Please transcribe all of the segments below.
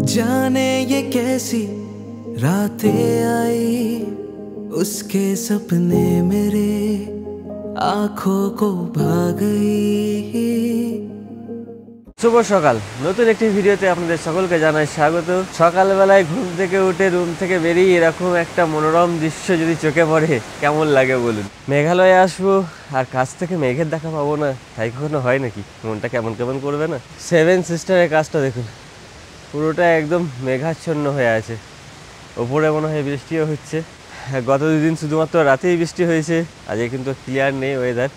जाने ये कैसी रातें आई, उसके सपने मेरे आँखों को भा गई। শুভ সকাল, নতুন একটি ভিডিওতে আপনাদের সকলকে জানাই স্বাগত। সকালবেলায় ঘুম থেকে উঠে রুম থেকে বেরিয়ে এরকম একটা মনোরম দৃশ্য যদি চোখে পড়ে কেমন লাগে বলুন। মেঘালয়ে আসবো আর কাছ থেকে মেঘের দেখা পাবো না, তাই কখনো হয় নাকি? মনটা কেমন কেমন করবে না? সেভেন সিস্টারের কাজটা দেখুন, পুরোটা একদম মেঘাচ্ছন্ন হয়ে আছে। ওপরে মনে হয় বৃষ্টিও হচ্ছে। গত দুদিন শুধুমাত্র রাতেই বৃষ্টি হয়েছে, আজকে কিন্তু ক্লিয়ার নেই ওয়েদার।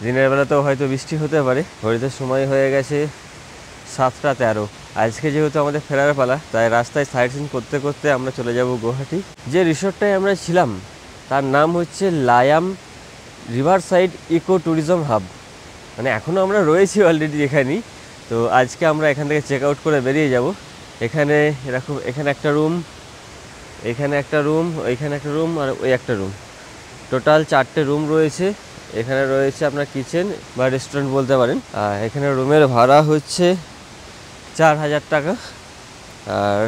দিনের বেলাতেও হয়তো বৃষ্টি হতে পারে। ঘড়িতে সময় হয়ে গেছে 7:13। আজকে যেহেতু আমাদের ফেরার পালা, তাই রাস্তায় সাইট সিন করতে করতে আমরা চলে যাব গুয়াহাটি। যে রিসোর্টটায় আমরা ছিলাম তার নাম হচ্ছে লায়াম river side eco tourism hub. মানে এখনও আমরা রয়েছি অলরেডি এখানেই। তো আজকে আমরা এখান থেকে চেক আউট করে বেরিয়ে যাব। এখানে এরকম এখানে একটা রুম, এখানে একটা রুম, ওইখানে একটা রুম আর ওই একটা রুম, টোটাল 4টে রুম রয়েছে। এখানে রয়েছে আপনার কিচেন বা রেস্টুরেন্ট বলতে পারেন। আর এখানে রুমের ভাড়া হচ্ছে 4000 টাকা। আর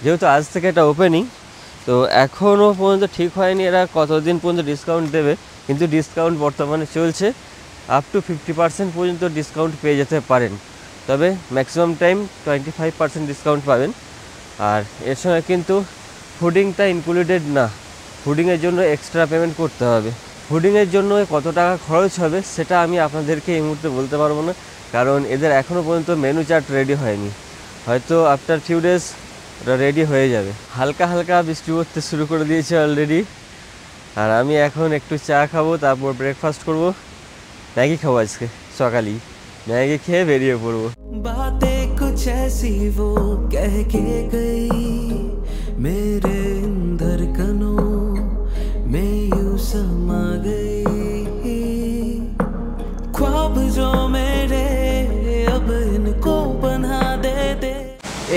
যেহেতু আজ থেকে এটা ওপেনিং, তো এখনও পর্যন্ত ঠিক হয়নি এরা কতদিন পর্যন্ত ডিসকাউন্ট দেবে, কিন্তু ডিসকাউন্ট বর্তমানে চলছে। আপ টু 50% পর্যন্ত ডিসকাউন্ট পেয়ে যেতে পারেন, তবে ম্যাক্সিমাম টাইম 25% ডিসকাউন্ট পাবেন। আর এর সঙ্গে কিন্তু ফুডিংটা ইনক্লুডেড না, ফুডিংয়ের জন্য এক্সট্রা পেমেন্ট করতে হবে। ফুডিংয়ের জন্য কত টাকা খরচ হবে সেটা আমি আপনাদেরকে এই মুহূর্তে বলতে পারবো না, কারণ এদের এখনও পর্যন্ত মেনু চার্ট রেডি হয়নি। হয়তো আফটার ফিউ ডেজ ওটা রেডি হয়ে যাবে। হালকা হালকা বৃষ্টি পড়তে শুরু করে দিয়েছে অলরেডি। আর আমি এখন একটু চা খাবো, তারপর ব্রেকফাস্ট করব। ম্যাগি খাবো আজকে সকালেই, ম্যাগি খেয়ে বেরিয়ে পড়বো। बातें कुछ ऐसी वो कह के गई, मेरे धड़कनों में यूं समा गई। ख्वाब जो मेरे अब इनको बना दे दे।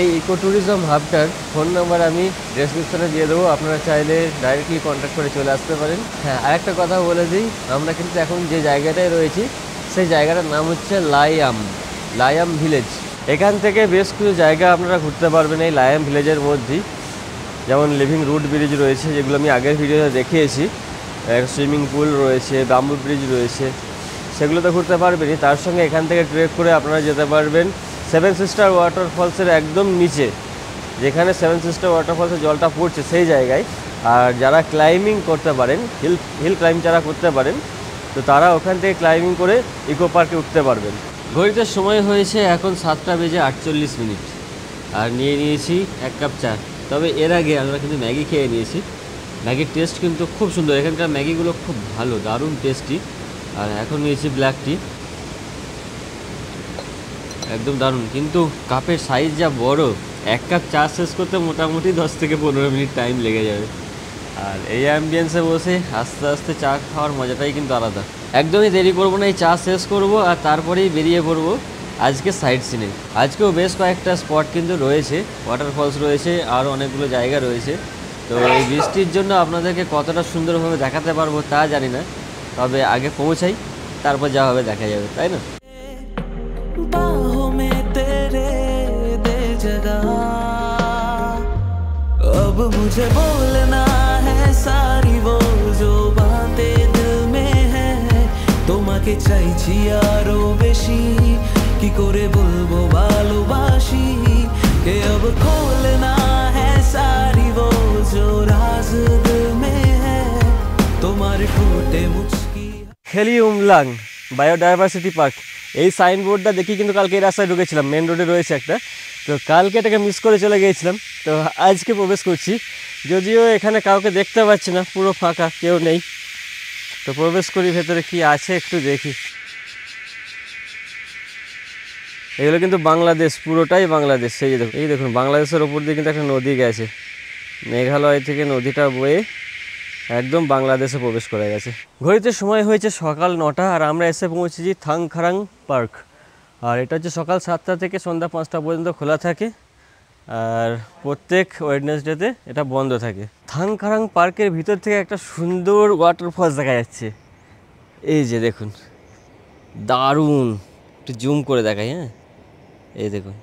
এই ইকো ট্যুরিজম হাবটার ফোন নাম্বার আমি ডেসক্রিপশনে দিয়ে দেবো, আপনারা চাইলে ডাইরেক্টলি কন্ট্যাক্ট করে চলে আসতে পারেন। হ্যাঁ, আরেকটা কথা বলে দিই, আমরা কিন্তু এখন যে জায়গাটায় রয়েছি সেই জায়গাটার নাম হচ্ছে লায়াম ভিলেজ। এখান থেকে বেশ কিছু জায়গা আপনারা ঘুরতে পারবেন এই লায়াম ভিলেজের মধ্যেই। যেমন লিভিং রুট ব্রিজ রয়েছে, যেগুলো আমি আগের ভিডিওতে দেখিয়েছি। সুইমিং পুল রয়েছে, বাম্বু ব্রিজ রয়েছে, সেগুলো তো ঘুরতে পারবেনই। তার সঙ্গে এখান থেকে ট্রেক করে আপনারা যেতে পারবেন সেভেন সিস্টার ওয়াটারফলসের একদম নিচে, যেখানে সেভেন সিস্টার ওয়াটারফলসের জলটা পড়ছে সেই জায়গায়। আর যারা ক্লাইম্বিং করতে পারেন, হিল ক্লাইম্ব যারা করতে পারেন, তো তারা ওখান থেকে ক্লাইম্বিং করে ইকো পার্কে উঠতে পারবেন। ঘড়িতে সময় হয়েছে এখন 7:48। আর নিয়ে নিয়েছি 1 কাপ চা। তবে এর আগে আমরা কিন্তু ম্যাগি খেয়ে নিয়েছি। ম্যাগির টেস্ট কিন্তু খুব সুন্দর, এখানকার ম্যাগিগুলো খুব ভালো, দারুণ টেস্টি। আর এখন নিয়েছি ব্ল্যাক টি, একদম দারুণ। কিন্তু কাপের সাইজ যা বড়, 1 কাপ চা শেষ করতে মোটামুটি 10 থেকে 15 মিনিট টাইম লেগে যাবে। আর এই অ্যাম্বিয়েন্সে বসে আস্তে আস্তে চা খাওয়ার মজাটাই কিন্তু আলাদা। একদমই দেরি করবো না, এই চা শেষ করব আর তারপরেই বেরিয়ে পড়বো আজকে সাইট সিনে। আজকেও বেশ কয়েকটা স্পট কিন্তু রয়েছে, ওয়াটারফলস রয়েছে, আর অনেকগুলো জায়গা রয়েছে। তো এই বৃষ্টির জন্য আপনাদেরকে কতটা সুন্দরভাবে দেখাতে পারবো তা জানি না, তবে আগে পৌঁছাই, তারপর যা হবে দেখা যাবে, তাই না? बाहों में तेरे दे जगह, अब मुझे बोलना है सारी वो जो बातें दिल में है। তোমাকে চাইছি আরো বেশি, কি করে বলবো ভালোবাসি, কে अब खोलना है सारी वो जो राज दिल में है। তোমার ঠোঁটে মুচকি খেলি উমলাং বায়োডাইভার্সিটি পার্ক, এই সাইনবোর্ডটা দেখি কিন্তু কালকে এই রাস্তায় ঢুকেছিলাম, মেন রোডে রয়েছে একটা। তো কালকে এটাকে মিস করে চলে গিয়েছিলাম, তো আজকে প্রবেশ করছি। যদিও এখানে কাউকে দেখতে পাচ্ছি না, পুরো ফাঁকা, কেউ নেই। তো প্রবেশ করি, ভেতরে কি আছে একটু দেখি। এগুলো কিন্তু বাংলাদেশ, পুরোটাই বাংলাদেশ। এই দেখুন বাংলাদেশের ওপর দিয়ে কিন্তু একটা নদী গেছে, মেঘালয় থেকে নদীটা বয়ে একদম বাংলাদেশে প্রবেশ করে গেছে। ঘড়িতে সময় হয়েছে সকাল 9টা, আর আমরা এসে পৌঁছেছি থাংখারাং পার্ক। আর এটা হচ্ছে সকাল 7টা থেকে সন্ধ্যা 5টা পর্যন্ত খোলা থাকে, আর প্রত্যেক ওয়েডনেসডেতে এটা বন্ধ থাকে। থাংখারাং পার্কের ভিতর থেকে একটা সুন্দর ওয়াটারফলস দেখা যাচ্ছে, এই যে দেখুন, দারুণ। একটু জুম করে দেখাই, হ্যাঁ, এই দেখুন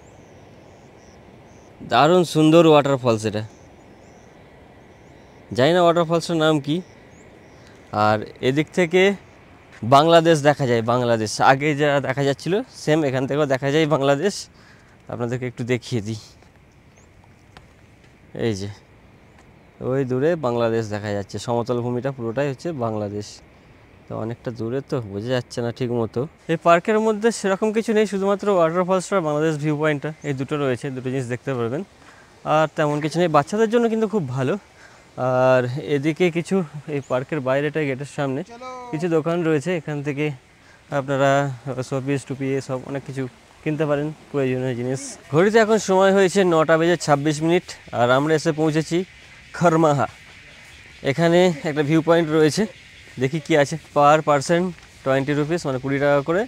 দারুণ সুন্দর ওয়াটারফলস এটা, জানি না ওয়াটারফলসটার নাম কি। আর এদিক থেকে বাংলাদেশ দেখা যায়, বাংলাদেশ আগে যা দেখা যাচ্ছিল সেম এখান থেকেও দেখা যায় বাংলাদেশ। আপনাদেরকে একটু দেখিয়ে দিই, এই যে ওই দূরে বাংলাদেশ দেখা যাচ্ছে, সমতল ভূমিটা পুরোটাই হচ্ছে বাংলাদেশ। তো অনেকটা দূরে তো বোঝা যাচ্ছে না ঠিক মতো। এই পার্কের মধ্যে সেরকম কিছু নেই, শুধুমাত্র ওয়াটারফলসটা বাংলাদেশ ভিউ পয়েন্টটা এই দুটো রয়েছে, দুটো জিনিস দেখতে পারবেন। আর তেমন কিছু নেই, বাচ্চাদের জন্য কিন্তু খুব ভালো। আর এদিকে কিছু এই পার্কের বাইরেটা গেটের সামনে কিছু দোকান রয়েছে, এখান থেকে আপনারা শোপিস টুপি সব অনেক কিছু কিনতে পারেন, প্রয়োজনীয় জিনিস। ঘড়িতে এখন সময় হয়েছে 9:26। আর আমরা এসে পৌঁছেছি খরমাহা। এখানে একটা ভিউ পয়েন্ট রয়েছে, দেখি কি আছে। পার পারসন 20 রুপিস, মানে 20 টাকা করে।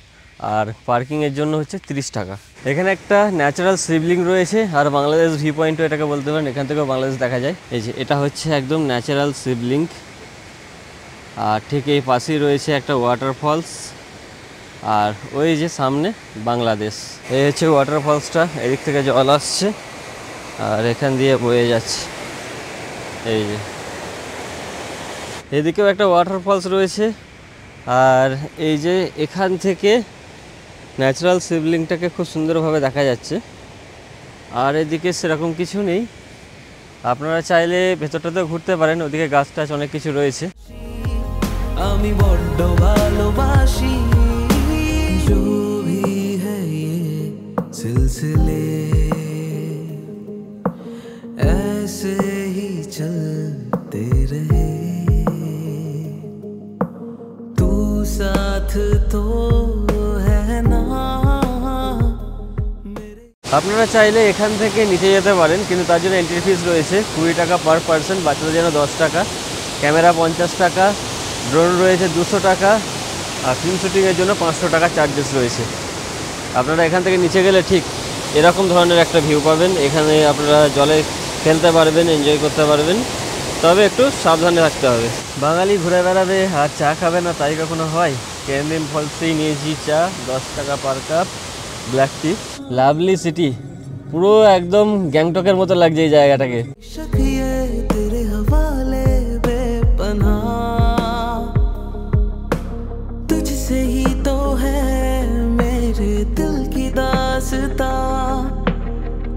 আর পার্কিংয়ের জন্য হচ্ছে 30 টাকা। এখানে একটা ন্যাচারাল শিবলিং রয়েছে, আর বাংলাদেশ ভিউ পয়েন্টও এটাকে বলতে পারেন, এখান থেকেও বাংলাদেশ দেখা যায়। এই যে এটা হচ্ছে একদম ন্যাচারাল শিবলিং। আর ঠিক এই পাশেই রয়েছে একটা ওয়াটারফলস, আর ওই যে সামনে বাংলাদেশ। এই হচ্ছে ওয়াটারফলসটা, এদিক থেকে জল আসছে আর এখান দিয়ে বয়ে যাচ্ছে। এই যে এদিকেও একটা ওয়াটারফলস রয়েছে। আর এই যে এখান থেকে ন্যাচারাল শিবলিংটাকে খুব সুন্দরভাবে দেখা যাচ্ছে। আর এদিকে সেরকম কিছু নেই, আপনারা চাইলে ভেতরটাতেও ঘুরতে পারেন, ওদিকে গাছ টাছ অনেক কিছু রয়েছে। আমি বড্ড ভালোবাসি जो भी है ये सिलसिले ऐसे ही चलते रहे तू साथ तो है ना আপনারা চাইলে এখান থেকে নিচে যেতে পারেন, কিন্তু তার জন্য এন্ট্রি ফিস রয়েছে 20 টাকা পার পারসন, বাচ্চাদের জন্য 10 টাকা, ক্যামেরা 50 টাকা, ড্রোন রয়েছে 200 টাকা, আর ফিল্ম শুটিংয়ের জন্য 500 টাকা চার্জেস রয়েছে। আপনারা এখান থেকে নিচে গেলে ঠিক এরকম ধরনের একটা ভিউ পাবেন। এখানে আপনারা জলে খেলতে পারবেন, এনজয় করতে পারবেন, তবে একটু সাবধানে থাকতে হবে। বাঙালি ঘুরে বেড়াবে আর চা খাবে না তাই কখনো হয়? ক্যান্ডিন ফলসেই নিয়েছি চা, 10 টাকা পার কাপ, ব্ল্যাক টি। লাভলি সিটি, পুরো একদম গ্যাংটকের মতো লাগছে এই জায়গাটাকে। तुझसे ही तो है मेरे दिल की दास्तां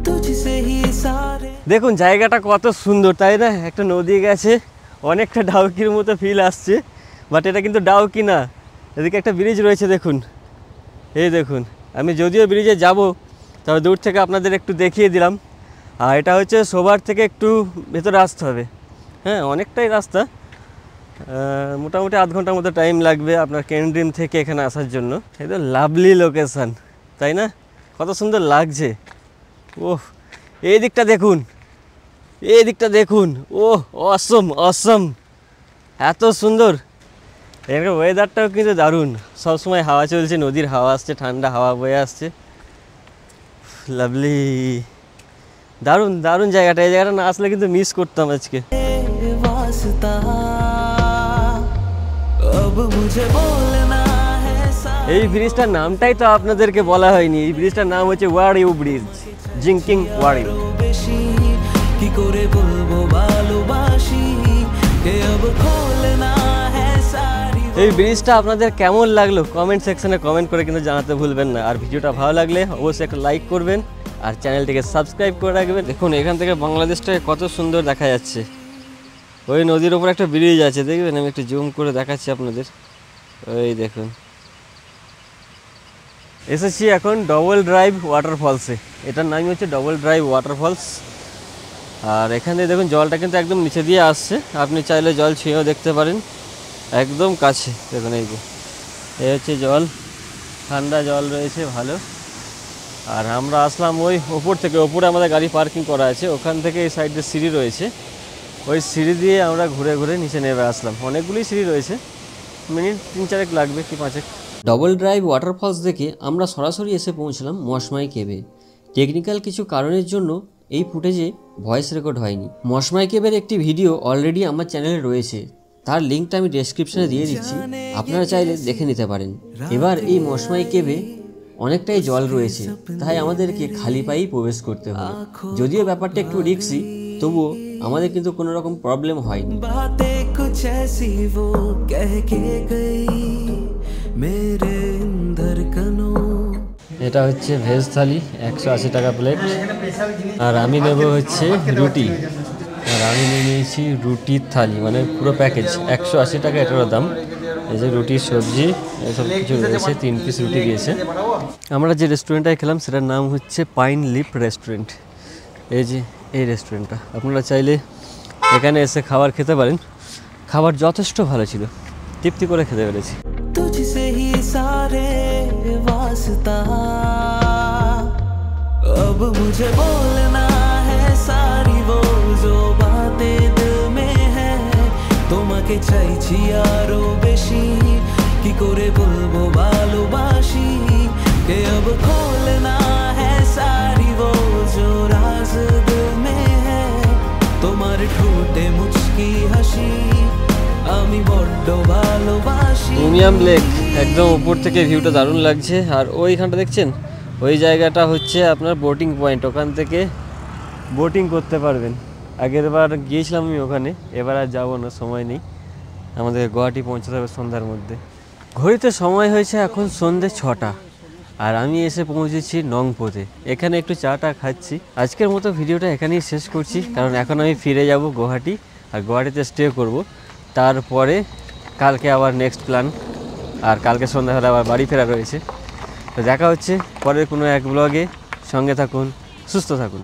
तुझसे ही सारे। দেখুন জায়গাটা কত সুন্দর, তাই না? একটা নদী গেছে, অনেকটা ডাউকির মতো ফিল আসছে, বাট এটা কিন্তু ডাউকি না। এদিকে একটা ব্রিজ রয়েছে, দেখুন, এই দেখুন। আমি যদিও ব্রিজে যাব, তবে দূর থেকে আপনাদের একটু দেখিয়ে দিলাম। আর এটা হচ্ছে সোবার থেকে একটু ভেতরে আসতে হবে, হ্যাঁ, অনেকটাই রাস্তা, মোটামুটি আধ ঘন্টার মতো টাইম লাগবে আপনার কেন্দ্রিম থেকে এখানে আসার জন্য। এটা লাভলি লোকেশান, তাই না? কত সুন্দর লাগছে। ওহ, এই দিকটা দেখুন, এই দিকটা দেখুন, ওহ অসম অসম, এত সুন্দর। এখানে ওয়েদারটাও কিন্তু দারুণ, সবসময় হাওয়া চলছে, নদীর হাওয়া আসছে, ঠান্ডা হাওয়া বয়ে আসছে, লাভলি, দারুণ দারুণ জায়গাটা। এই জায়গাটা না আসলে কিন্তু মিস করতাম আজকে। এই ব্রিজটার নামটাই তো আপনাদেরকে বলা হয়নি, এই ব্রিজটার নাম হচ্ছে ওয়ারিউ ব্রিজ, জিংকিং ওয়ারিউ। কি করে বলবো ভালোবাসি কে अब खोलना है सारी। এই ব্রিজটা আপনাদের কেমন লাগলো কমেন্ট সেকশনে কমেন্ট করে কিন্তু জানাতে ভুলবেন না। আর ভিডিওটা ভালো লাগলে অবশ্যই একটা লাইক করবেন আর চ্যানেলটিকে সাবস্ক্রাইব করে রাখবেন। দেখুন এখান থেকে বাংলাদেশটাকে কত সুন্দর দেখা যাচ্ছে। ওই নদীর ওপর একটা ব্রিজ আছে, দেখবেন, আমি একটু জুম করে দেখাচ্ছি আপনাদের। ওই দেখুন, এসেছি এখন ডবল ড্রাইভ ওয়াটারফলসে। এটার নাম হচ্ছে ডবল ড্রাইভ ওয়াটারফলস। আর এখানে দেখুন জলটা কিন্তু একদম নিচে দিয়ে আসছে, আপনি চাইলে জল ছুঁয়েও দেখতে পারেন, একদম কাছে। দেখুন এই যে এই হচ্ছে জল, ঠান্ডা জল রয়েছে ভালো। আর আমরা আসলাম ওই ওপর থেকে, ওপরে আমাদের গাড়ি পার্কিং করা আছে, ওখান থেকে এই সাইডে সিঁড়ি রয়েছে, ওই সিঁড়ি দিয়ে আমরা ঘুরে ঘুরে নিচে নেমে আসলাম। অনেকগুলি সিঁড়ি রয়েছে, মিনিট 3-4 লাগবে কি 5। ডবল ড্রাইভ ওয়াটারফলস দেখে আমরা সরাসরি এসে পৌঁছলাম মশমাই কেভে। টেকনিক্যাল কিছু কারণের জন্য এই ফুটেজে ভয়েস রেকর্ড হয়নি। মশমাই কেভের একটি ভিডিও অলরেডি আমার চ্যানেলে রয়েছে, তার লিঙ্কটা আমি ডেসক্রিপশনে দিয়ে দিচ্ছি, আপনারা চাইলে দেখে নিতে পারেন। এবার এই মশমাই কেভে অনেকটাই জল রয়েছে, তাই আমাদেরকে খালি পায়েই প্রবেশ করতে হবে। যদিও ব্যাপারটা একটু রিস্কি, তবুও আমাদের কিন্তু কোনো রকম প্রবলেম হয়নি। बातें कुछ ऐसी वो कह के गई मेरे धड़कनों। এটা হচ্ছে ভেজ থালি, 180 টাকা প্লেট। আর আমি নেব হচ্ছে রুটি, আর আমি নিয়ে নিয়েছি রুটির থালি, মানে পুরো প্যাকেজ 180 টাকা এটারও দাম। এই যে রুটি, সবজি এসব কিছু রয়েছে, 3 পিস রুটি দিয়েছে। আমরা যে রেস্টুরেন্টটায় খেলাম সেটার নাম হচ্ছে পাইন লিপ রেস্টুরেন্ট। এই যে এই রেস্টুরেন্টটা, আপনারা চাইলে এখানে এসে খাবার খেতে পারেন। খাবার যথেষ্ট ভালো ছিল, তৃপ্তি করে খেতে পেরেছি। तुझसे ही सारे वास्ता, अब मुझे बोलना है सारी वो जो बातें दिल में है। তোমাকে চাইছি আরো বেশি, কি করে বলবো ভালোবাসি, কে अब खोलना है सारी वो जो राज दिल में है। তোমার ঠোঁটে মুচকি হাসি আমি বড্ড ভালোবাসি। প্রিমিয়াম লেক, একদম উপর থেকে ভিউটা দারুণ লাগছে। আর ওইখানটা দেখছেন, ওই জায়গাটা হচ্ছে আপনার বোটিং পয়েন্ট, ওখান থেকে বোটিং করতে পারবেন। আগের বার গিয়েছিলাম আমি ওখানে, এবার আর যাবো না, সময় নেই। আমাদের গুয়াহাটি পৌঁছাতে হবে সন্ধ্যার মধ্যে। ঘড়িতে সময় হয়েছে এখন সন্ধ্যে 6টা, আর আমি এসে পৌঁছেছি নংপোতে। এখানে একটু চাটা খাচ্ছি। আজকের মতো ভিডিওটা এখানেই শেষ করছি, কারণ এখন আমি ফিরে যাব গুয়াহাটি, আর গুয়াহাটিতে স্টে করব। তারপরে কালকে আবার নেক্সট প্ল্যান, আর কালকে সন্ধ্যাবেলা আবার বাড়ি ফেরা রয়েছে। তো দেখা হচ্ছে পরের কোনো এক ব্লগে। সঙ্গে থাকুন, সুস্থ থাকুন।